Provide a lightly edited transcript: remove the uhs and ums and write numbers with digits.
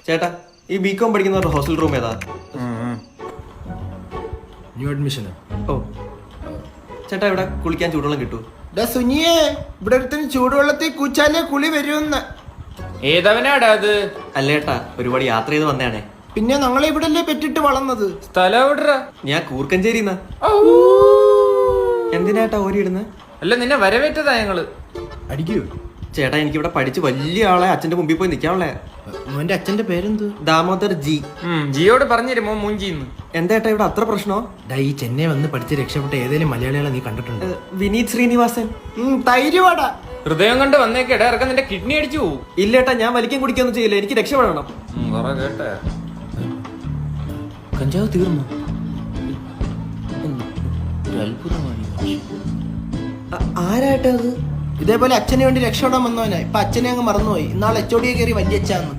ചേട്ടാ ഈ BCom പഠിക്കുന്നവരുടെ hostel room ഏതാ? ന്യൂ അഡ്മിഷനോ? ഓ ചേട്ടാ ഇവിടെ കുളിക്കാൻ ചൂടുവെള്ളം കിട്ടുമോ? സുനിയെ, ഇവിടെ ഒരുത്തിന് ചൂടുവെള്ളത്തിൽ കുച്ചാലേ കുളി വരുമെന്ന്. ഏതവനാടാ അത്? അല്ല ചേട്ടാ, ഒരുപാട് യാത്ര ചെയ്ത് വന്നതാണേ. പിന്നെ ഞങ്ങളെ ഇവിടല്ലേ പെറ്റിട്ട് വളർന്നത്. സ്ഥലം എവിടെടാ? ഞാൻ കൂർക്കഞ്ചേരിന്നാ. എന്തിനാട്ടാ ഓരിയിടുന്നത്? അല്ല, നിന്നെ വരവേറ്റതാ ഞങ്ങള്. അടിക്കൂ ചേട്ടാ, എനിക്കിവിടെ പഠിച്ച് വലിയ ആളെ അച്ഛന്റെ മുമ്പിൽ പോയി നിൽക്കാവുള്ളേ. മോന്റെ അച്ഛന്റെ പേരെന്ത്? ദാമോദർ ജി. ജിയോട് പറഞ്ഞിരുമോ മൂഞ്ചിന്ന്? എന്താ ചേട്ടാ ഇവിടെ അത്ര പ്രശ്നോ? ഈ ചെന്നൈ വന്ന് പഠിച്ച് രക്ഷപ്പെട്ട ഏതെങ്കിലും മലയാളികളെ നീ കണ്ടിട്ടുണ്ട്? വിനീത് ശ്രീനിവാസൻ. തൈരുവാട ഹൃദയം കൊണ്ട് വന്നേക്കേടാ, ഇറക്കം നിന്റെ കിഡ്നി അടിച്ചു പോവും. ഇല്ലേട്ടാ, ഞാൻ വലിക്കാൻ കുടിക്കൊന്നും ചെയ്യില്ല, എനിക്ക് രക്ഷപ്പെടണം. കേട്ടെ, കഞ്ചാവ് തീർന്നു. ആരായിട്ടാ അത്? ഇതേപോലെ അച്ഛന് വേണ്ടി രക്ഷപ്പെടാൻ വന്നവനാ. ഇപ്പൊ അച്ഛനെ അങ്ങ് മറന്നുപോയി. ഇന്നാളെ HOD കയറി വല്യച്ഛന്ന്.